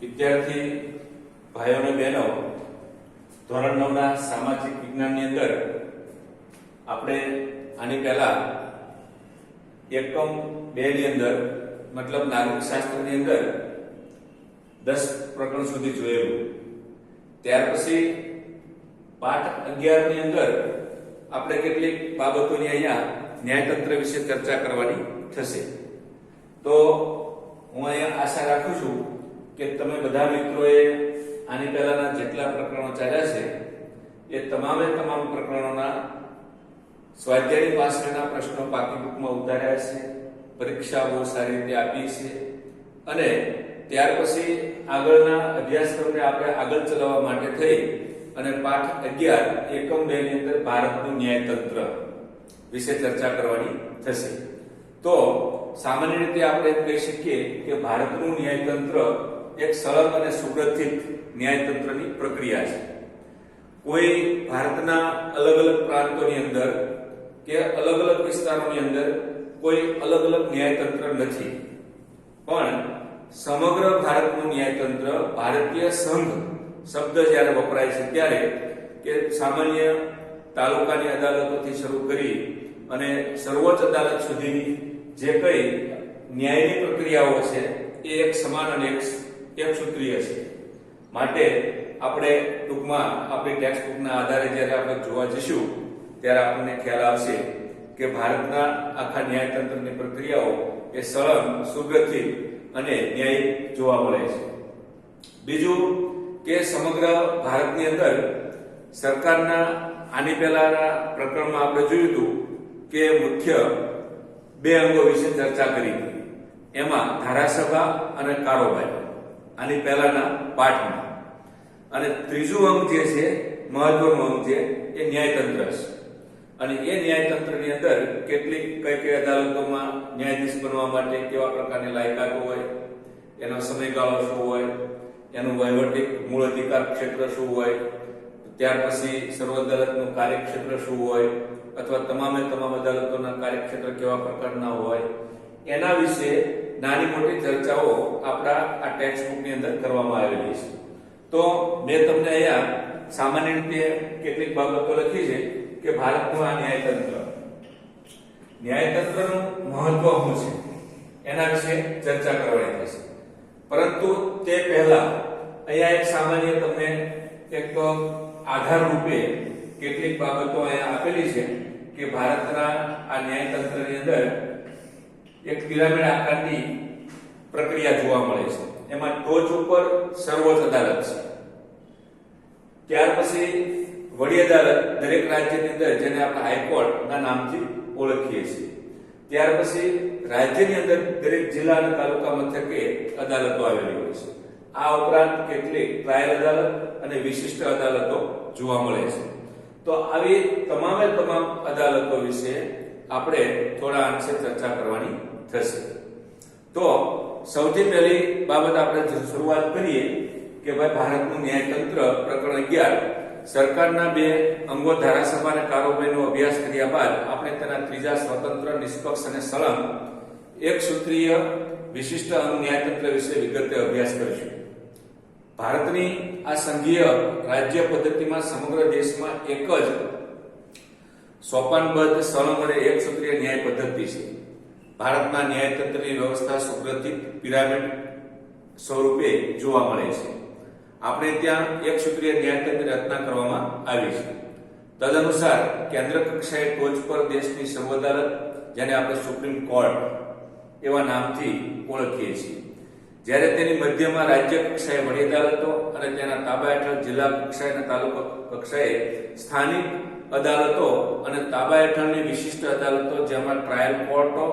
વિદ્યાર્થી ભાઈઓ અને બહેનો, ધોરણ 9 ના સામાજિક વિજ્ઞાનની અંદર આપણે આની પહેલા એકમ 2 ની અંદર મતલબ નાગરિક શાસ્ત્રની અંદર 10 પ્રકરણ સુધી જોયેલું. ત્યાર પછી પાઠ 11 ની અંદર આપણે કેટલીક બાબતોની અહીંયા ન્યાયતંત્ર વિશે ચર્ચા કરવાની થશે. તો હું અહીંયા આશા રાખું છું કે તમે બધા મિત્રોએ આની પહેલાના જેટલા પ્રકરણો ચાલ્યા છે એ તમામે તમામ પ્રકરણોના સ્વાધ્યાયની પાછળના પ્રશ્નો પાકી બુકમાં ઉતાર્યા છે, પરીક્ષા બહુ સારી રીતે આપી છે અને ત્યાર પછી આગળના અભ્યાસક્રમને આપણે આગળ ચલાવવા માટે થઈ અને પાઠ 11 એકમ 2 ની અંદર ભારતનું ન્યાયતંત્ર વિશે ચર્ચા કરવાની થશે. તો સામાન્ય રીતે આપણે કહી શકીએ કે ભારતનું ન્યાયતંત્ર એક સરળ અને સુગ્રથિત ન્યાયતંત્રની પ્રક્રિયા છે. કોઈ ભારતના અલગ અલગ પ્રાંતોની અંદર કે અલગ અલગ વિસ્તારોની અંદર કોઈ અલગ અલગ ન્યાયતંત્ર નથી, પણ સમગ્ર ભારતનું ન્યાયતંત્ર ભારતીય સંઘ શબ્દ જ્યારે વપરાય છે ત્યારે કે સામાન્ય તાલુકાની અદાલતોથી શરૂ કરી અને સર્વોચ્ચ અદાલત સુધીની જે કઈ ન્યાયની પ્રક્રિયાઓ છે એ એક સમાન અને એક સૂત્રીય છે. માટે આપણે ટૂંકમાં આપણી ટેક્સ્ટ બુકના આધારે જ્યારે આપણે જોવા જઈશું ત્યારે આપણને ખ્યાલ આવશે કે ભારતના આખા ન્યાયતંત્રની પ્રક્રિયાઓ એ સરળ, સુગ્રથિત અને ન્યાયી જોવા મળે છે. બીજું કે સમગ્ર ભારતની અંદર સરકારના આની પહેલાના પ્રકરણમાં આપણે જોયું હતું કે મુખ્ય 2 અંગો વિશે ચર્ચા કરી હતી. એમાં ધારાસભા અને કારોબારી આની પહેલાના પાઠમાં, અને ત્રીજું અંગ જે છે મહત્વનું અંગ છે એ ન્યાયતંત્ર છે. અને એ ન્યાયતંત્રની અંદર કેટલીક કઈ અદાલતોમાં ન્યાયાધીશ બનવા માટે કેવા પ્રકારની લાયકાતો હોય, એનો સમયગાળો શું હોય, એનું વહીવટી મૂળ અધિકાર ક્ષેત્ર શું હોય, ત્યાર પછી સર્વ અદાલતનું કાર્યક્ષેત્ર શું હોય અથવા તમામ અદાલતોના કાર્યક્ષેત્ર કેવા પ્રકારના હોય, એના વિશે નાની મોટી ચર્ચાઓ આપણા આ ટેક્સ્ટ બુકની અંદર કરવામાં આવેલી છે. તો મેં તમને અહીંયા સામાન્ય રીતે કેટલીક બાબતો લખી છે કે ભારતનું આ ન્યાયતંત્રનું મહત્વ શું છે એના વિશે ચર્ચા કરવાની થશે. પરંતુ તે પહેલા અહીંયા એક સામાન્ય તમને એક આધાર રૂપે કેટલીક બાબતો અહીંયા આપેલી છે કે ભારતના આ ન્યાયતંત્રની અંદર એક પિરામિડ આકારની પ્રક્રિયા જોવા મળે છે. એમાં ટોચ ઉપર સર્વોચ્ચ અદાલત છે, ત્યાર પછી વડી અદાલત દરેક રાજ્યની અંદર જેને આપણે હાઈકોર્ટના નામથી ઓળખીએ છીએ, ત્યાર પછી રાજ્યની અંદર દરેક જિલ્લા અને તાલુકા મથકે અદાલતો આવેલી હોય છે. આ ઉપરાંત કેટલીક ટ્રાયલ અદાલત અને વિશિષ્ટ અદાલતો જોવા મળે છે. તો આવી તમામે તમામ અદાલતો વિશે આપણે થોડા અંશે ચર્ચા કરવાની થશે. તો સૌથી પહેલી બાબત આપણે શરૂઆત કરીએ કે ભાઈ ભારતનું ન્યાયતંત્ર પ્રકરણ 11 સરકારના 2 અંગો ધારાસભા અને કારોબારીનો અભ્યાસ કર્યા બાદ આપણે તેના ત્રીજા સ્વતંત્ર, નિષ્પક્ષ અને સળંગ એક સૂત્રીય વિશિષ્ટ અંગ ન્યાયતંત્ર વિશે વિગતે અભ્યાસ કરીશું. ભારતની આ સંઘીય રાજ્ય પદ્ધતિમાં સમગ્ર દેશમાં એક જ સોપાનબદ્ધ, સળંગ અને એક સૂત્રીય ન્યાય પદ્ધતિ છે. ભારતના ન્યાયતંત્રની વ્યવસ્થા સુગ્રથિત પિરામિડ સ્વરૂપે જોવા મળે છે. આપણે ત્યાં એક સૂત્રીય ન્યાયતંત્રની રચના કરવામાં આવી છે. તદનુસાર કેન્દ્ર કક્ષાએ ટોચ પર દેશની સર્વ અદાલત, જેને આપણે સુપ્રીમ કોર્ટ એવા નામથી ઓળખીએ છીએ, જ્યારે તેની મધ્યમાં રાજ્ય કક્ષાએ વડી અદાલતો અને તેના તાબા હેઠળ જિલ્લા કક્ષાએ અને તાલુકા કક્ષાએ સ્થાનિક અદાલતો અને તાબા હેઠળની વિશિષ્ટ અદાલતો, જેમાં ટ્રાયલ કોર્ટો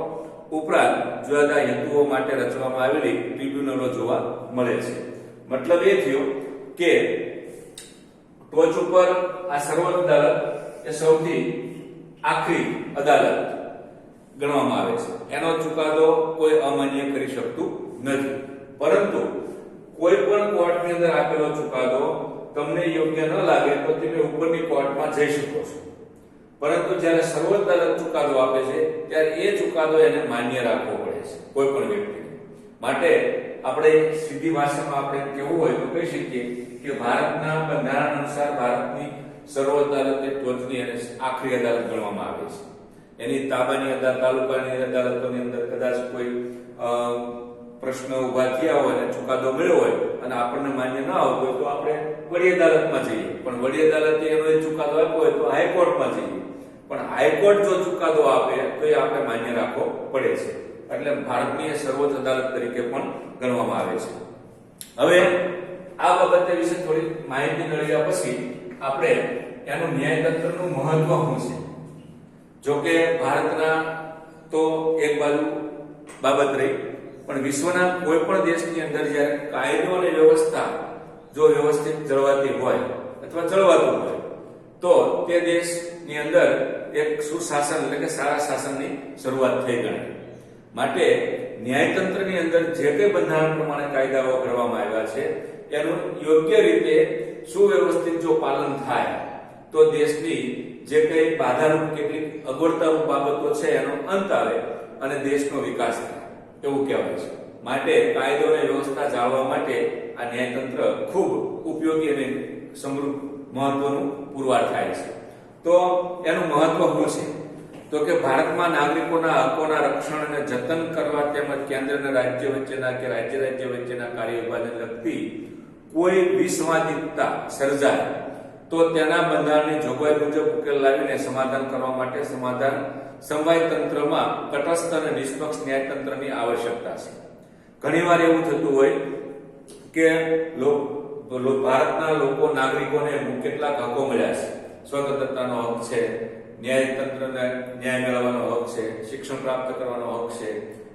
ઉપરાંત જુદા જુદા હેતુઓ માટે રચવામાં આવેલી ટ્રિબ્યુનલો જોવા મળે છે. મતલબ એ થયો કે ટોચ ઉપર આ સર્વોચ્ચ અદાલત એ સૌથી આખરી અદાલત ગણવામાં આવે છે. એનો ચુકાદો કોઈ અમાન્ય કરી શકતું નથી. પરંતુ કોઈ પણ કોર્ટની અંદર આપેલો ચુકાદો તમને યોગ્ય ન લાગે તો તમે ઉપરની કોર્ટમાં જઈ શકો છો. પરંતુ જ્યારે સર્વોચ્ચ અદાલત ચુકાદો આપે છે ત્યારે એ ચુકાદો એને માન્ય રાખવો પડે છે કોઈ પણ વ્યક્તિને. માટે આપણે સીધી ભાષામાં આપણે કહેવું હોય તો કહી શકીએ કે ભારતના બંધારણ અનુસાર ભારતની સર્વોચ્ચ અદાલત એ ટોચની અને આખરી અદાલત ગણવામાં આવે છે. એની તાબાની અદાલત, તાલુકાની અદાલતોની અંદર કદાચ કોઈ પ્રશ્ન ઉભા થયા હોય અને ચુકાદો મળ્યો હોય અને આપણને માન્ય ન આવતો હોય તો આપણે વડી અદાલતમાં જઈએ, પણ વડી અદાલતે એનો ચુકાદો આપ્યો હોય તો હાઈકોર્ટમાં જઈએ, પણ હાઈકોર્ટ જો ચુકાદો આપે તો એ આપણે માન્ય રાખવો પડે છે. એટલે ભારતની સર્વોચ્ચ અદાલત તરીકે પણ ગણવામાં આવે છે. હવે આ બાબતે વિશે થોડી માહિતી મેળવ્યા પછી આપણે એનું ન્યાયતંત્રનું મહત્વ શું છે. જો કે ભારતના તો એક બાજુ બાબત રહી, પણ વિશ્વના કોઈ પણ દેશની અંદર જ્યારે કાયદો અને વ્યવસ્થા જો વ્યવસ્થિત જળવાતી હોય અથવા જળવાતું હોય તો તે દેશની અંદર એક સુશાસન એટલે કે સારા શાસનની શરૂઆત થઈ ગણાય. માટે ન્યાયતંત્રની અંદર જે કંઈ બંધારણ પ્રમાણે કાયદાઓ ઘડવામાં આવ્યા છે એનું યોગ્ય રીતે સુવ્યવસ્થિત જો પાલન થાય તો દેશની જે કંઈ બાધારૂપ કેટલીક અગવડતારૂપ બાબતો છે એનો અંત આવે અને દેશનો વિકાસ થાય એવું કહેવાય છે. માટે કાયદો અને વ્યવસ્થા જાળવવા માટે આ ન્યાયતંત્ર ખૂબ ઉપયોગી અને સમૃદ્ધ મહત્વનું પુરવાર થાય છે. તો એનું મહત્વ શું છે તો કે ભારતમાં નાગરિકોના હકોના રક્ષણ અને જતન કરવા તેમજ કેન્દ્ર અને રાજ્ય વચ્ચેના કે રાજ્ય વચ્ચેના કાર્ય વિભાજન લગતી કોઈ વિસંવાદિતતા સર્જાય તો તેના બંધારણની જોગવાઈ મુજબ ઉકેલ લાવીને સમાધાન કરવા માટે સમવાય તંત્રમાં તટસ્થ અને નિષ્પક્ષ ન્યાયતંત્રની આવશ્યકતા છે. ઘણીવાર એવું થતું હોય કે ભારતના લોકો નાગરિકોને કેટલાક હકો મળ્યા છે. સ્વતંત્રતાનો હક છે, ન્યાયતંત્રને ન્યાય મેળવવાનો હક છે, શિક્ષણ પ્રાપ્ત કરવાનો હક છે,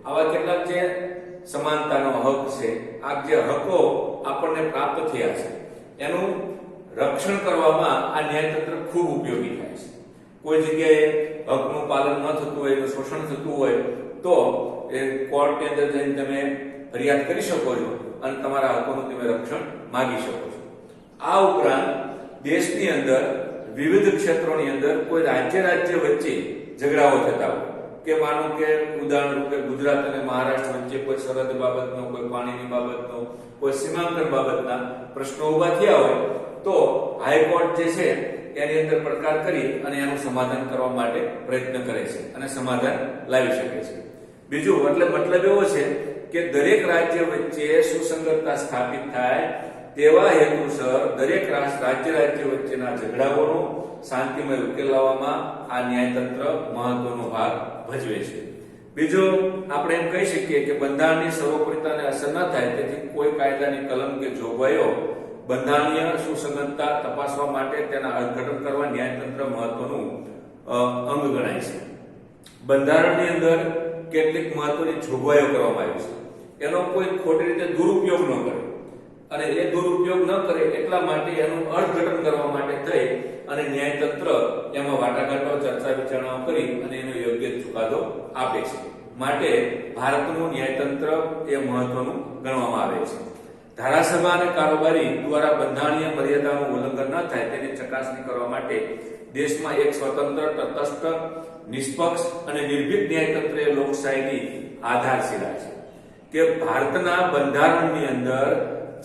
આવા કેટલાક જે સમાનતાનો હક છે, આ જે હકો આપણને પ્રાપ્ત થયા છે એનું રક્ષણ કરવામાં આ ન્યાયતંત્ર ખૂબ ઉપયોગી થાય છે. કોઈ જગ્યાએ હકનું પાલન ન થતું હોય, એનું શોષણ થતું હોય તો એ કોર્ટની અંદર જઈને તમે ફરિયાદ કરી શકો છો અને તમારા હકોનું તમે રક્ષણ માંગી શકો છો. આ ઉપરાંત દેશની અંદર વિવિધ ક્ષેત્રોની અંદર કોઈ રાજ્ય વચ્ચે ઝઘડાઓ થતા હોય કે માનો કે ઉદાહરણ રૂપે ગુજરાત અને મહારાષ્ટ્ર વચ્ચે કોઈ સરહદ બાબતનો, કોઈ પાણીની બાબતનો, કોઈ સીમાંકન બાબતના પ્રશ્નો ઉભા થયા હોય તો હાઈકોર્ટ જે છે એની અંદર પડકાર કરી અને એનું સમાધાન કરવા માટે પ્રયત્ન કરે છે અને સમાધાન લાવી શકે છે. બીજું એટલે મતલબ એવો છે કે દરેક રાજ્ય વચ્ચે સુસંગતતા સ્થાપિત થાય તેવા હેતુસર દરેક રાજ્ય વચ્ચેના ઝઘડાઓનો શાંતિમય ઉકેલ લાવવામાં આ ન્યાયતંત્ર મહત્વનો ભાગ ભજવે છે. બીજું આપણે એમ કહી શકીએ કે બંધારણની સર્વોપરિતાને અસર ન થાય તેથી કોઈ કાયદાની કલમ કે જોગવાઈઓ બંધારણીય સુસંગતતા તપાસવા માટે તેના અર્થઘટન કરવા ન્યાયતંત્ર મહત્વનું અંગ ગણાય છે. બંધારણની અંદર કેટલીક મહત્વની જોગવાઈઓ કરવામાં આવી છે, એનો કોઈ ખોટી રીતે દુરુપયોગ ન કરે અને એ દુરુપયોગ ન કરે એટલા માટે એનું અર્થઘટન કરવા માટે થઈ અને ન્યાયતંત્ર એમાં વાટાઘાટો, ચર્ચા વિચારણાઓ કરી અને એનો યોગ્ય ચુકાદો આપે છે. માટે ભારતનું ન્યાયતંત્ર એ મહત્વનું ગણવામાં આવે છે. ધારાસભા અને કારોબારી દ્વારા બંધારણીય મર્યાદાનું ઉલ્લંઘન ન થાય તેની ચકાસણી કરવા માટે દેશમાં એક સ્વતંત્ર, તટસ્થ, નિષ્પક્ષ અને નિર્ભીક ન્યાયતંત્ર એ લોકશાહીની આધારશિલા છે. કે ભારતના બંધારણની અંદર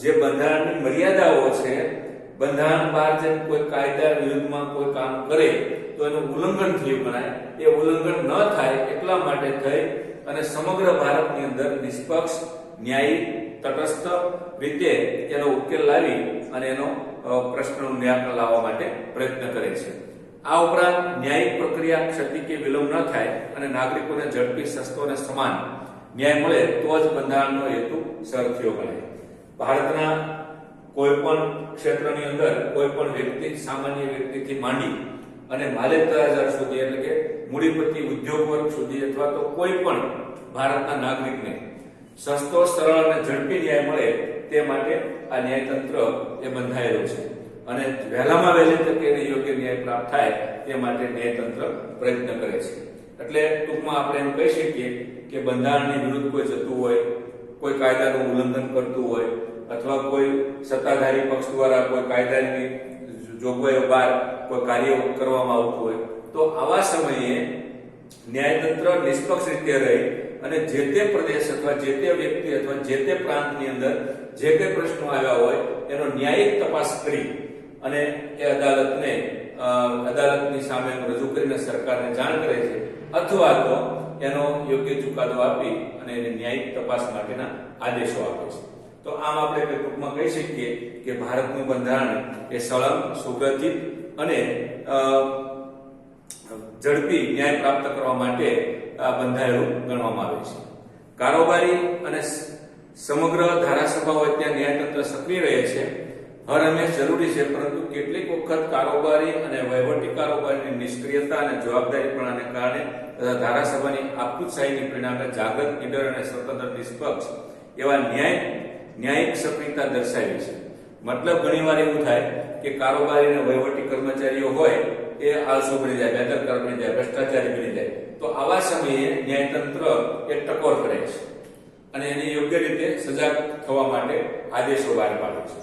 જે બંધારણની મર્યાદાઓ છે, બંધારણ બહાર જેમ કોઈ કાયદા વિરુદ્ધમાં કોઈ કામ કરે તો એનું ઉલ્લંઘન થયું ગણાય. એ ઉલ્લંઘન ન થાય એટલા માટે થઈ અને સમગ્ર ભારતની અંદર નિષ્પક્ષ, ન્યાયી, તટસ્થ રીતે એનો ઉકેલ લાવી અને એનો પ્રશ્નનું નિરાકરણ લાવવા માટે પ્રયત્ન કરે છે. આ ઉપરાંત ન્યાયિક પ્રક્રિયા ક્ષતિ કે વિલંબ ન થાય અને નાગરિકોને ઝડપી, સસ્તો અને સમાન ન્યાય મળે તો જ બંધારણનો હેતુ સર થયો ગણાય. ભારતના કોઈ પણ ક્ષેત્રની અંદર કોઈ પણ વ્યક્તિ, સામાન્ય વ્યક્તિથી માંડી અને માલિકદાર સુધી એટલે કે મૂડીપતિ ઉદ્યોગ વર્ગ સુધી અથવા તો કોઈ પણ ભારતના નાગરિકને સસ્તો, સરળ અને ઝડપી ન્યાય મળે તે માટે આ ન્યાયતંત્ર એ બંધાયેલું છે અને વહેલામાં વહેલી તકે એને યોગ્ય ન્યાય પ્રાપ્ત થાય તે માટે ન્યાયતંત્ર પ્રયત્ન કરે છે. એટલે ટૂંકમાં આપણે એમ કહી શકીએ કે બંધારણની વિરુદ્ધ કોઈ જતું હોય, કોઈ કાયદાનું ઉલ્લંઘન કરતું હોય અથવા કોઈ સત્તાધારી પક્ષ દ્વારા કોઈ કાયદાની જોગવાઈઓ બહાર કોઈ કાર્ય કરવામાં આવતું હોય તો આવા સમયે ન્યાયતંત્ર નિષ્પક્ષ રીતે રહી અને જે તે પ્રદેશ અથવા જે તે વ્યક્તિ અથવા જે તે પ્રાંતની અંદર જે તે પ્રશ્નો આવ્યા હોય એનો ન્યાયિક તપાસ કરી અને એ અદાલતની સામે રજૂ કરીને સરકારને જાણ કરે છે અથવા તો એનો યોગ્ય ચુકાદો આપી અને એને ન્યાયિક તપાસ માટેના આદેશો આપે છે. તો આમ આપણે ટૂંકમાં કહી શકીએ કે ભારતનું બંધારણ એ સળંગ, સુગ્રથિત અને ઝડપી ન્યાય પ્રાપ્ત કરવા માટે બંધાયેલું ગણવામાં આવે છે. કારોબારી અને સમગ્ર ધારાસભા હોય ત્યાં ન્યાયતંત્ર સક્રિય રહે છે, હર હંમેશ જરૂરી છે, પરંતુ કેટલીક વખત કારોબારી અને વહીવટી કારોબારીની નિષ્ક્રિયતા અને જવાબદારીપણાને કારણે તથા ધારાસભાની આપખુદશાહીની પરિણામે જાગૃત, નીડર અને સ્વતંત્ર નિષ્પક્ષ એવા ન્યાયિક સક્રિયતા દર્શાવી છે. મતલબ ઘણીવાર એવું થાય કે કારોબારી અને વહીવટી કર્મચારીઓ હોય એ આળસુ બની જાય, બેદરકાર બની જાય, ભ્રષ્ટાચારી બની જાય, તો આવા સમયે ન્યાયતંત્ર એ ટકોર કરે છે અને એની યોગ્ય રીતે સજા થવા માટે આદેશો બહાર પાડે છે.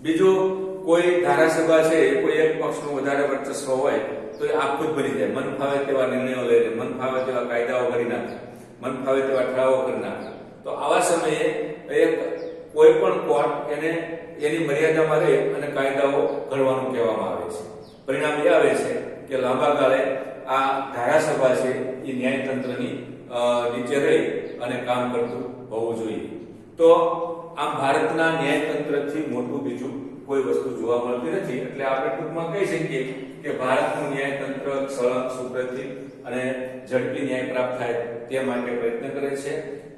બીજું, કોઈ ધારાસભા છે કોઈ એક પક્ષનું વધારે વર્ચસ્વ હોય તો એ આપખુદ બની જાય, મન ફાવે તેવા નિર્ણયો લઈને, મન ફાવે તેવા કાયદાઓ કરી નાખે, મન ફાવે તેવા ઠરાવો કરી નાખે. તો આવા સમયે કોઈ પણ કોર્ટ એને એની મર્યાદામાં રહે અને કાયદાઓ ઘડવાનું કહેવામાં આવે છે. પરિણામ એ આવે છે કે લાંબા ગાળે આ ધારાસભા છે એ ન્યાયતંત્રની નીચે રહી અને કામ કરતું હોવું જોઈએ. તો આમ ભારતના ન્યાયતંત્રથી મોટું બીજું કોઈ વસ્તુ જોવા મળતી નથી. એટલે આપણે ટૂંકમાં કહી શકીએ કે ભારતનું ન્યાયતંત્ર સળંગ, સુગ્રથિત અને ઝડપી ન્યાય પ્રાપ્ત થાય તે માટે પ્રયત્ન કરે છે.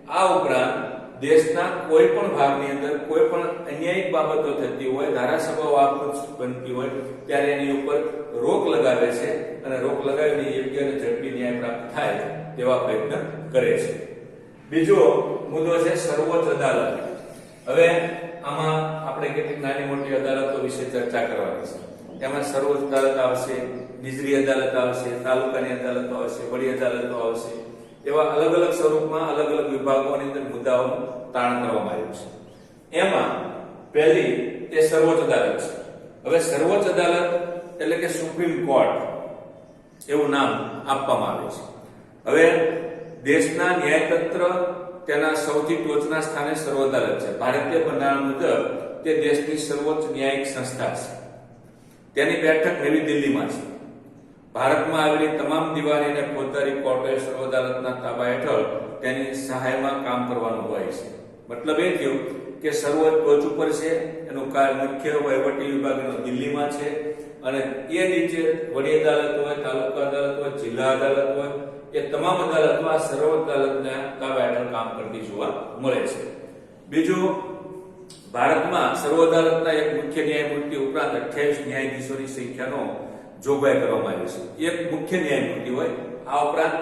આ ઉપરાંત દેશના કોઈ પણ ભાગની અંદર કોઈ પણ અન્યાયિક બાબતો થતી હોય, ધારાસભાઓ આપખુદ બનતી હોય ત્યારે એની ઉપર રોક લગાવે છે અને રોક લગાવીને યોગ્ય અને ઝડપી ન્યાય પ્રાપ્ત થાય તેવા પ્રયત્ન કરે છે. બીજો મુદ્દો છે સર્વોચ્ચ અદાલત. હવે આમાં આપણે કેટલીક નાની મોટી અદાલતો વિશે ચર્ચા કરવાની છે. એમાં સર્વોચ્ચ અદાલત આવશે, નિચલી અદાલત આવશે, તાલુકાની અદાલતો આવશે, વડી અદાલતો આવશે. એવા અલગ અલગ સ્વરૂપમાં અલગ અલગ વિભાગોની અંદર મુદ્દાઓનું તાણ કરવામાં આવ્યું છે. એમાં પહેલી એ સર્વોચ્ચ અદાલત છે. હવે સર્વોચ્ચ અદાલત એટલે કે સુપ્રીમ કોર્ટ એવું નામ આપવામાં આવે છે. હવે દેશના ન્યાયતંત્ર તેના સૌથી ટોચના સ્થાને સર્વોચ્ચ અદાલત છે. ભારતીય બંધારણ મુજબ તે દેશની સર્વોચ્ચ ન્યાયિક સંસ્થા છે. તેની બેઠક નવી દિલ્હીમાં છે. ભારતમાં આવેલી તમામ દિવાની અને ફોજદારી કોર્ટોએ સર્વોચ્ચ અદાલતના તાબા હેઠળ તેની સહાયમાં કામ કરવાનું હોય છે. મતલબ એ થયું કે સર્વોચ્ચ ટોચ ઉપર છે, એનું મુખ્ય વહીવટી વિભાગ એનો દિલ્હીમાં છે અને એ નીચે વડી અદાલત હોય, તાલુકા અદાલત હોય, જિલ્લા અદાલત હોય, એ તમામ અદાલતો આ સર્વોચ્ચ અદાલતના તાબા હેઠળ કામ કરતી જોવા મળે છે. બીજું, ભારતમાં સર્વોચ્ચ અદાલતના એક મુખ્ય ન્યાયમૂર્તિ ઉપરાંત 28 ન્યાયાધીશોની સંખ્યાનો જોગવાઈ કરવામાં આવી છે. એક મુખ્ય ન્યાયમૂર્તિ હોય, આ ઉપરાંત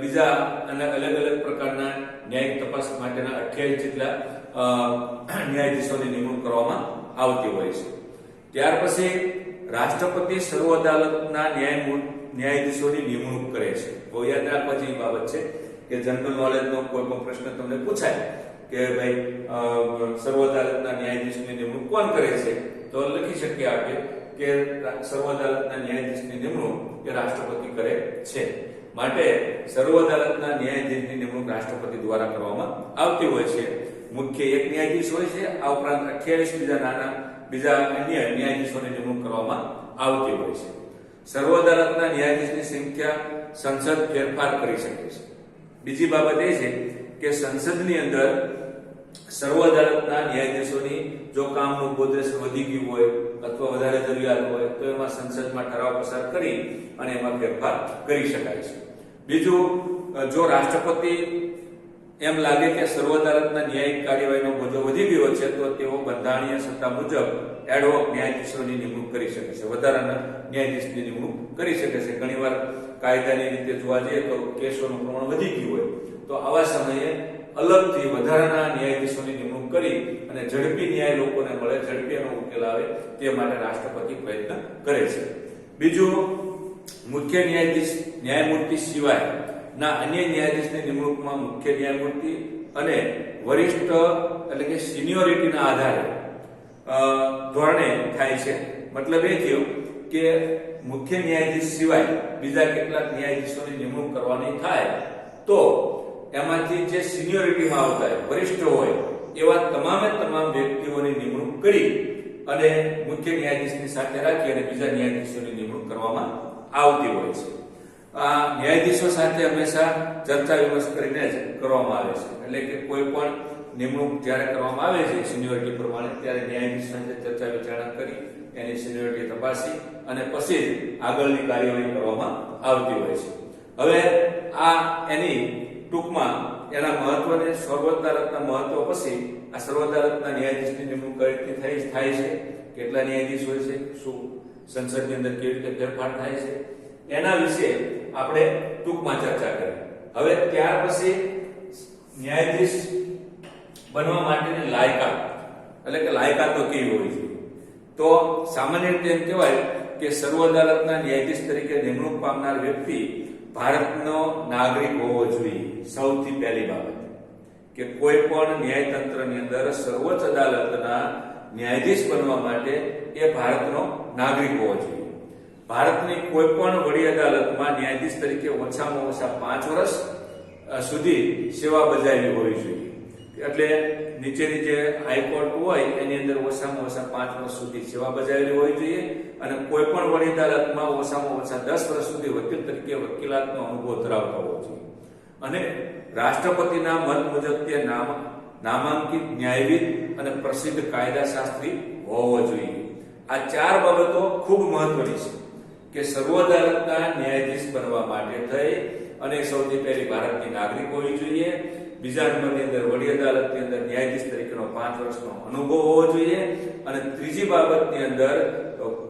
બીજા અને અલગ અલગ પ્રકારના ન્યાયિક તપાસ માટેના 28 જેટલા ન્યાયાધીશોની નિમણૂક કરવામાં આવતી હોય છે. ત્યાર પછી રાષ્ટ્રપતિ સર્વોચ્ચ અદાલતના ન્યાયાધીશોની નિમણૂક કરે છે. બહુ યાદ રાખવા જેવી બાબત છે કે જનરલ નોલેજનો કોઈ પણ પ્રશ્ન તમને પૂછાય કે ભાઈ સર્વોચ્ચ અદાલતના ન્યાયાધીશની નિમણૂક કોણ કરે છે, તો લખી શકીએ આપણે કે સર્વોચ્ચ અદાલતના ન્યાયાધીશની નિમણૂક એ રાષ્ટ્રપતિ કરે છે. માટે સર્વોચ્ચ અદાલતના ન્યાયાધીશની નિમણૂક રાષ્ટ્રપતિ દ્વારા કરવામાં આવતી હોય છે. મુખ્ય એક ન્યાયાધીશ હોય છે, આ ઉપરાંત 28 બીજા અન્ય ન્યાયાધીશોની નિમણૂક કરવામાં આવતી હોય છે. સર્વોચ્ચ અદાલતના ન્યાયાધીશની સંખ્યા સંસદ ફેરફાર કરી શકે છે. બીજી બાબત એ છે કે સંસદની અંદર સર્વોચ્ચ અદાલતના ન્યાયાધીશોની જો કામનું બોધેશ વધી ગયું હોય અથવા વધારે જરૂરિયાત હોય તો એમાં સંસદમાં ઠરાવ પસાર કરી અને એમાં ફેરફાર કરી શકાય છે. બીજું, જો રાષ્ટ્રપતિ એમ લાગે કે સર્વોચ્ચ અદાલતના ન્યાયિક કાર્યવાહીનો બોજો વધી ગયો છે તો તેઓ બંધારણીય સત્તા મુજબ એડહોક ન્યાયાધીશોની નિમણૂક કરી શકે છે, વધારાના ન્યાયાધીશની નિમણૂક કરી શકે છે. ઘણીવાર કાયદાની રીતે જોવા જઈએ તો કેસોનું પ્રમાણ વધી ગયું હોય તો આવા સમયે અલગથી વધારાના ન્યાયાધીશોની નિમણૂક કરી અને ઝડપી ન્યાય લોકોને મળે, ઝડપી એનો ઉકેલ આવે તે માટે રાષ્ટ્રપતિ પ્રયત્ન કરે છે. બીજું, મુખ્ય ન્યાયમૂર્તિ સિવાય ના અન્ય ન્યાયાધીશની નિમણૂકમાં મુખ્ય ન્યાયમૂર્તિ અને વરિષ્ઠ એટલે કે સિનિયોરિટીના આધારે ધોરણે થાય છે. મતલબ એ થયો કે મુખ્ય ન્યાયાધીશ સિવાય બીજા કેટલાક ન્યાયાધીશોની નિમણૂક કરવાની થાય તો એમાંથી જે સિનિયોરિટીમાં આવતા હોય, વરિષ્ઠ હોય એવા તમામ વ્યક્તિઓની નિમણૂક કરી અને મુખ્ય ન્યાયાધીશની સાથે રાખી અને બીજા ન્યાયાધીશોની નિમણૂક કરવામાં આવતી હોય છે. આ ન્યાયાધીશો સાથે હંમેશા ચર્ચા વિમર્શ કરીને જ કરવામાં આવે છે. એટલે કે કોઈ પણ નિમણૂક જ્યારે કરવામાં આવે છે સિનિયોરિટી પ્રમાણે, ત્યારે ન્યાયાધીશ સાથે ચર્ચા વિચારણા કરી એની સિનિયોરિટી તપાસી અને પછી આગળની કાર્યવાહી કરવામાં આવતી હોય છે. હવે આ એની ટૂંકમાં એના મહત્વને સર્વોચ્ચ અદાલતના મહત્વ પછી આ સર્વોચ્ચ અદાલતના ન્યાયાધીશની નિમણૂક કઈ રીતે થાય છે, કેટલા ન્યાયાધીશ હોય છે, શું સંસદની અંદર કેવી રીતે ફેરફાર થાય છે, એના વિશે આપણે ટૂંકમાં ચર્ચા કરી. હવે ત્યાર પછી ન્યાયાધીશ બનવા માટેની લાયકાત, એટલે કે લાયકાતો કેવી હોવી જોઈએ, તો સામાન્ય રીતે એમ કહેવાય કે સર્વોચ્ચ અદાલતના ન્યાયાધીશ તરીકે નિમણૂક પામનાર વ્યક્તિ ભારતનો નાગરિક હોવો જોઈએ. સૌથી પહેલી બાબત કે કોઈ પણ ન્યાયતંત્રની અંદર સર્વોચ્ચ અદાલતના ન્યાયાધીશ બનવા માટે એ ભારતનો નાગરિક હોવો જોઈએ. ભારતની કોઈ પણ વડી અદાલતમાં ન્યાયાધીશ તરીકે ઓછામાં ઓછા 5 વર્ષ સુધી સેવા બજાવી હોવી જોઈએ. એટલે નીચેની જે હાઈકોર્ટ હોય એની અંદર ઓછામાં ઓછા 5 વર્ષ સુધી સેવા બજાવેલી હોવી જોઈએ અને કોઈ પણ વડી અદાલતમાં ઓછામાં ઓછા 10 વર્ષ સુધી વકીલ તરીકે વકીલાતનો અનુભવ ધરાવતા હોવો જોઈએ અને રાષ્ટ્રપતિના મત મુજબ તે નામાંકિત ન્યાયવિદ અને પ્રસિદ્ધ કાયદાશાસ્ત્રી હોવો જોઈએ. આ 4 બાબતો ખૂબ મહત્વની છે કે સર્વોચ્ચ અદાલતના ન્યાયાધીશ બનવા માટે થઈ અને સૌથી પહેલી ભારતની નાગરિક હોવી જોઈએ. બીજા નંબરની અંદર વડી અદાલતની અંદર ન્યાયાધીશ તરીકેનો 5 વર્ષનો અનુભવ હોવો જોઈએ અને ત્રીજી બાબતની અંદર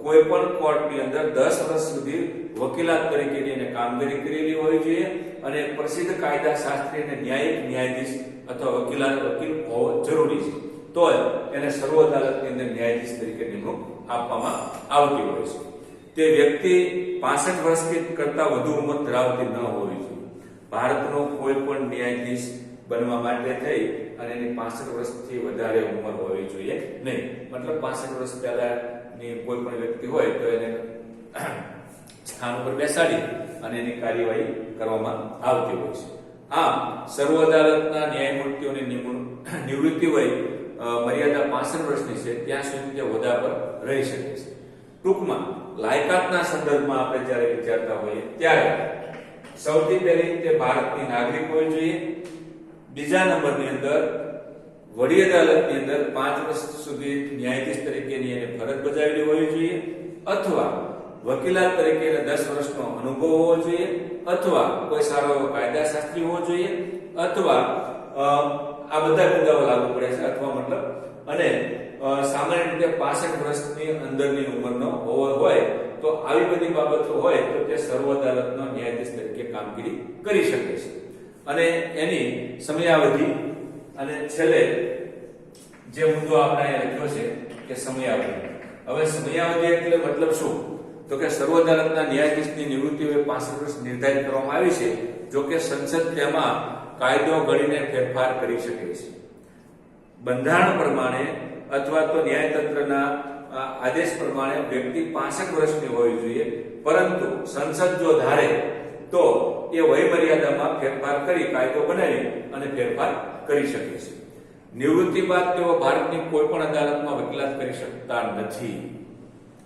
કોઈ પણ કોર્ટની અંદર 10 વર્ષ સુધી વકીલાત તરીકેની એને કામગીરી કરેલી હોવી જોઈએ અને પ્રસિદ્ધ કાયદાશાસ્ત્રી અને ન્યાયિક ન્યાયાધીશ અથવા વકીલ હોવો જરૂરી છે. તો જ એને સર્વોચ્ચ અદાલતની અંદર ન્યાયાધીશ તરીકે નિમણૂક આપવામાં આવતી હોય છે. તે વ્યક્તિ 65 વર્ષથી કરતા વધુ ઉંમર ધરાવતી ન હોવી જોઈએ. ભારતનો કોઈ પણ ન્યાયાધીશ બનવા માટે થઈ અને એની 65 વર્ષથી વધારે ઉંમર હોવી જોઈએ નહીં. મતલબ 65 વર્ષ પહેલાની કોઈ પણ વ્યક્તિ હોય તો એને સ્થાન ઉપર બેસાડી અને એની કાર્યવાહી કરવામાં આવતી હોય છે. આમ સર્વોચ્ચ અદાલતના ન્યાયમૂર્તિઓની નિવૃત્તિ વય મર્યાદા 65 વર્ષની છે ત્યાં સુધી તે હોદ્દા પર રહી શકે છે. ટૂંકમાં લાયકાતના સંદર્ભમાં આપણે જ્યારે વિચારતા હોઈએ ત્યારે સૌથી પહેલી તે ભારતની નાગરિક હોવી જોઈએ. બીજા નંબરની અંદર વડી અદાલતની અંદર 5 વર્ષ સુધી ન્યાયાધીશ તરીકેની એને ફરજ બજાવેલી હોવી જોઈએ અથવા વકીલાત તરીકે 10 વર્ષનો અનુભવ હોવો જોઈએ અથવા કોઈ સારો કાયદાશાસ્ત્રી હોવો જોઈએ અથવા આ બધા મુદ્દાઓ લાગુ પડે છે અથવા મતલબ અને સામાન્ય રીતે 65 વર્ષની અંદરની ઉંમરનો હોય તો આવી બધી બાબતો હોય તો તે સર્વોચ્ચ અદાલતનો ન્યાયાધીશ તરીકે કામગીરી કરી શકે છે અને એની સમયાવધિ અને છેલ્લે જે મુદ્દો આપણે અહીંયા લખ્યો છે કે સમયાવધિ. હવે સમયાવધિ એટલે મતલબ શું? તો કે સર્વોચ્ચ અદાલતના ન્યાયાધીશની નિવૃત્તિ 65 વર્ષ નિર્ધારિત કરવામાં આવી છે. જો કે સંસદ તેમાં કાયદો ઘડીને ફેરફાર કરી શકે છે. બંધારણ પ્રમાણે અથવા તો ન્યાયતંત્રના આદેશ પ્રમાણે વ્યક્તિ 65 વર્ષની હોવી જોઈએ, પરંતુ સંસદ જો ધારે તો એ વય મર્યાદામાં ફેરફાર કરી કાયદો બનાવી અને ફેરફાર કરી શકે છે. નિવૃત્તિ બાદ તેઓ ભારતની કોઈ પણ અદાલતમાં વકીલાત કરી શકતા નથી.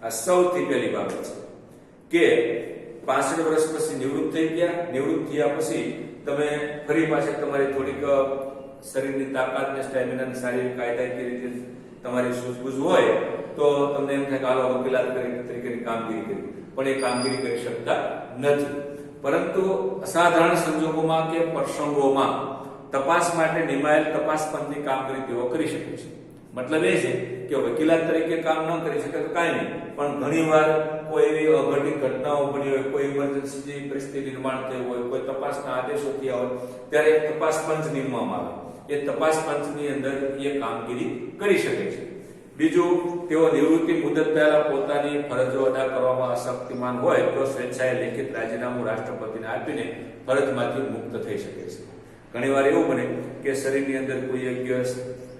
આ સૌથી પહેલી બાબત છે કે 65 વર્ષ પછી નિવૃત્ત થઈ ગયા. નિવૃત્ત થયા પછી તમે ફરી પાછા તમારી થોડીક શરીરની તાકાત ને સ્ટેમિના ને શારીરિક કાયદાકીય રીતે તમારી સૂઝબૂઝ હોય તો તમને એમ થાય કે હાલો વકીલાત તરીકેની કામગીરી કરી, પણ એ કામગીરી કરી શકતા નથી. પરંતુ અસાધારણ સંજોગોમાં કે પ્રસંગોમાં તપાસ માટે નિમાયેલ તપાસ પંચની કામગીરી તેઓ કરી શકે છે. મતલબ એ છે કે વકીલાત તરીકે કામ ન કરી શકે તો કાંઈ નહીં, પણ ઘણીવાર કોઈ એવી અઘટિત ઘટનાઓ બની હોય, કોઈ ઇમરજન્સી પરિસ્થિતિ નિર્માણ થયું હોય, કોઈ તપાસના આદેશો થયા હોય ત્યારે એક તપાસ પંચ નિમવામાં આવે. એ તપાસ પંચની અંદર એ કામગીરી કરી શકે છે. બીજું, તેઓ નિવૃત્તિ મુદત પહેલા પોતાની ફરજો અદા કરવામાં અશક્તિમાન હોય તો સ્વેચ્છાએ લેખિત રાજીનામું રાષ્ટ્રપતિને આપીને ફરજમાંથી મુક્ત થઈ શકે છે. ઘણીવાર એવું બને કે શરીરની અંદર કોઈ યોગ્ય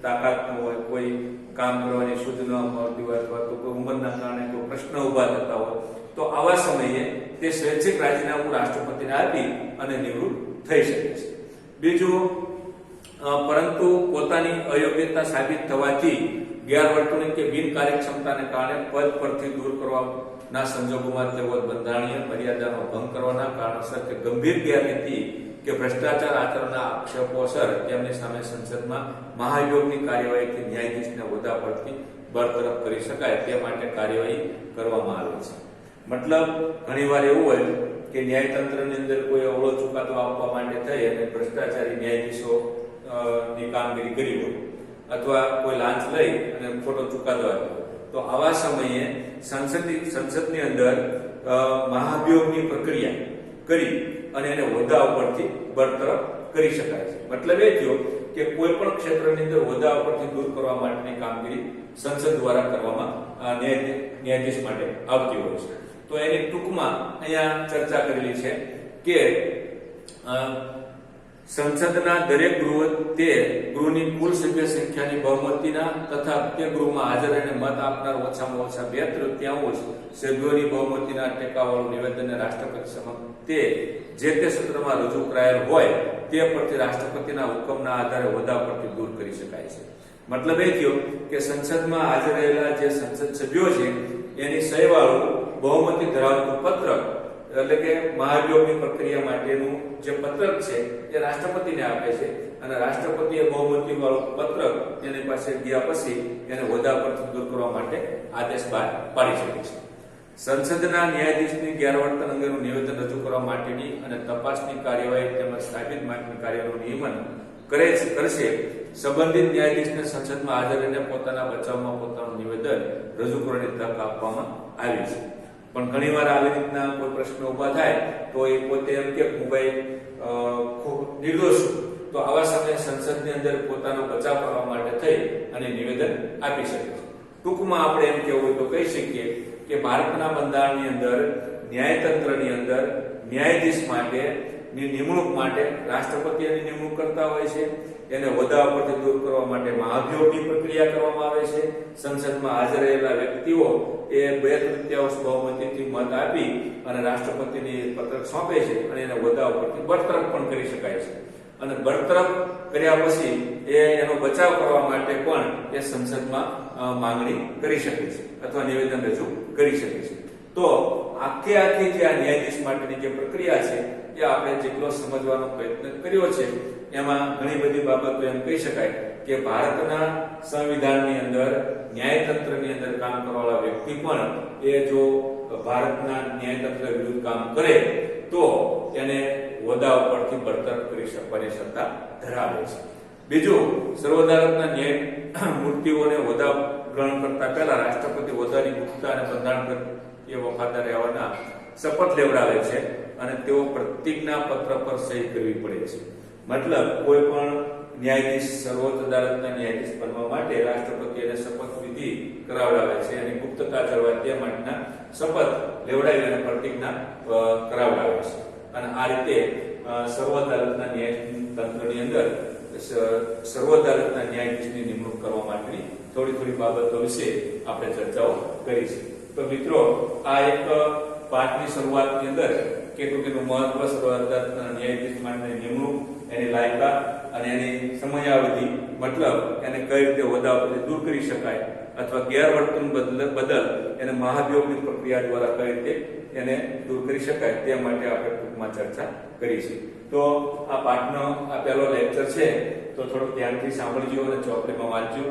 તાકાત ન હોય, કોઈ કામ કરવાની સૂઝ ન મળતી હોય અથવા તો કોઈ ઉંમરના કારણે કોઈ પ્રશ્ન ઉભા થતા હોય તો આવા સમયે તે સ્વૈચ્છિક રાજીનામું રાષ્ટ્રપતિને આપી અને નિવૃત્ત થઈ શકે છે. બીજું, પરંતુ પોતાની અયોગ્યતા સાબિત થવાથી ગેરવર્તણૂક કે બિનકાર્યક્ષમતાને કારણે પદ પરથી દૂર કરવાના સંજોગોમાં તેઓ બંધારણીય મર્યાદાનો ભંગ કરવાના કારણસર કે ગંભીર ગેરરીતિ કે ભ્રષ્ટાચાર આચરણના આક્ષેપોસર તેમની સામે સંસદમાં મહાભિયોગની કાર્યવાહીથી ન્યાયાધીશને હોદ્દા પરથી બરતરફ કરી શકાય તે માટે કાર્યવાહી કરવામાં આવે છે. મતલબ ઘણીવાર એવું હોય કે ન્યાયતંત્રની અંદર કોઈ અવળો ચુકાદો આપવા માટે થઈ અને ભ્રષ્ટાચારી ન્યાયાધીશો ની કામગીરી કરી હોય અથવા કોઈ લાંચ લઈ અને ખોટો ચુકાદો આપ્યો, તો આવા સમયે સંસદની અંદર મહાભિયોગની પ્રક્રિયા કરી અને એને હોદ્દા ઉપરથી બરતરફ કરી શકાય છે. મતલબ એ થયો કે કોઈ પણ ક્ષેત્રની અંદર હોદ્દા ઉપરથી દૂર કરવા માટેની કામગીરી સંસદ દ્વારા કરવામાં ન્યાયાધીશ માટે આવતી હોય છે. તો એની ટૂંકમાં અહીંયા ચર્ચા કરેલી છે કે સંસદના દરેક ગૃહની કુલ સભ્ય સંખ્યાની બહુમતીના તથા તે ગૃહમાં હાજર રહીને મત આપનાર ઓછામાં ઓછા 2/3 સભ્યોની બહુમતીના ટેકાવાળું નિવેદનને રાષ્ટ્રપતિ સમક્ષ જે તે સત્રમાં રજૂ કરાયેલ હોય તે પરથી રાષ્ટ્રપતિના હુકમના આધારે હોદ્દા પરથી દૂર કરી શકાય છે. મતલબ એ થયો કે સંસદમાં હાજર રહેલા જે સંસદ સભ્યો છે એની સહીવાળું બહુમતી ધરાવતું પત્રક, એટલે કે મહાભિયોગની પ્રક્રિયા માટેનું જે પત્રક છે એ રાષ્ટ્રપતિને આપે છે અને રાષ્ટ્રપતિએ બહુમતી વાળું પત્રક તેની પાસે ગયા પછી એને હોદ્દા પરથી દૂર કરવા માટે આદેશ બહાર પાડી શકે છે. સંસદના ન્યાયાધીશની ગેરવર્તન અંગેનું નિવેદન રજૂ કરવા માટેની અને તપાસની કાર્યવાહી તેમજ સાબિત માટેની કાર્યનું નિયમન કરશે. સંબંધિત ન્યાયાધીશને સંસદમાં હાજર રહીને પોતાના બચાવમાં પોતાનું નિવેદન રજૂ કરવાની તક આપવામાં આવી છે. પણ ઘણીવાર આવી રીતના કોઈ પ્રશ્ન ઉભા થાય તો એ પોતે એમ કે હું ભાઈ નિર્દોષ છું, તો આવા સમયે સંસદની અંદર પોતાનો બચાવ કરવા માટે થઈ અને નિવેદન આપી શકે છે. ટૂંકમાં આપણે એમ કહેવું હોય તો કહી શકીએ કે ભારતના બંધારણની અંદર ન્યાયતંત્રની અંદર ન્યાયાધીશ માટેની નિમણૂક માટે રાષ્ટ્રપતિ એની નિમણૂક કરતા હોય છે. એને હોદ્દા પરથી દૂર કરવા માટે મહાભિયોગની પ્રક્રિયા કરવામાં આવે છે. સંસદમાં હાજર રહેલા વ્યક્તિઓ એ 2/3 બહુમતીથી મત આપી અને રાષ્ટ્રપતિની પત્રક સોંપે છે અને એને હોદ્દા પરથી બરતરફ પણ કરી શકાય છે. અને બરતરફ કર્યા પછી એનો બચાવ કરવા માટે પણ એ સંસદમાં માંગણી કરી શકે છે અથવા નિવેદન રજૂ કરી શકે છે. તો આખી જે આ ન્યાયાધીશ માટેની જે પ્રક્રિયા છે એ આપણે જેટલો સમજવાનો પ્રયત્ન કર્યો છે એમાં ઘણી બધી બાબતો એમ કહી શકાય કે ભારતના સંવિધાનની અંદર ન્યાયતંત્રની અંદર કામ કરવાવાળા વ્યક્તિ પણ એ જો ભારતના ન્યાયતંત્ર વિરુદ્ધ કામ કરે તો તેને હોદ્દા ઉપરથી બરતરફ કરી શકવાની સત્તા ધરાવે છે. બીજું, સર્વોદાલતના ન્યાય મૂર્તિઓને હોદ્દા ગ્રહણ કરતા પહેલા રાષ્ટ્રપતિ હોદ્દાની ગુપ્તતા અને બંધારણ એ વફાદાર રહેવાના શપથ લેવડાવે છે અને તેઓ પ્રતિજ્ઞા પત્ર પર સહી કરવી પડે છે. મતલબ કોઈ પણ ન્યાયાધીશ સર્વોચ્ચ અદાલતના ન્યાયાધીશ બનવા માટે રાષ્ટ્રપતિ એને શપથ વિધિ કરાવડાવે છે અને ગુપ્તતા જળવાય તે માટેના શપથ લેવડાવી અને પ્રતિજ્ઞા કરાવડાવે છે. અને આ રીતે સર્વોચ્ચ અદાલતના ન્યાયતંત્રની અંદર સર્વોચ્ચ ન્યાયાધીશની નિમણૂક કરવા માટેની થોડી બાબતો વિશે આપણે ચર્ચાઓ કરી છે. તો મિત્રો, આ એક પાઠની શરૂઆતની અંદર કેટલું મહત્વ સર્વોચ્ચ અદાલતના ન્યાયાધીશ માટેની નિમણૂક, એની લાયકાત અને એની સમયાવધિ, મતલબ એને કઈ રીતે હોદ્દા પરથી દૂર કરી શકાય અથવા ગેરવર્તન બદલ એને મહાભિયોગની પ્રક્રિયા દ્વારા કઈ રીતે એને દૂર કરી શકાય તે માટે આપણે ટૂંકમાં ચર્ચા કરી છે. તો આ પાઠનો આ પહેલો લેક્ચર છે, તો થોડુંક ધ્યાનથી સાંભળજો અને ચોપડીમાં વાંચજો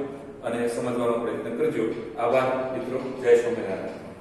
અને સમજવાનો પ્રયત્ન કરજો. આભાર મિત્રો. જય સ્વામિનારાયણ.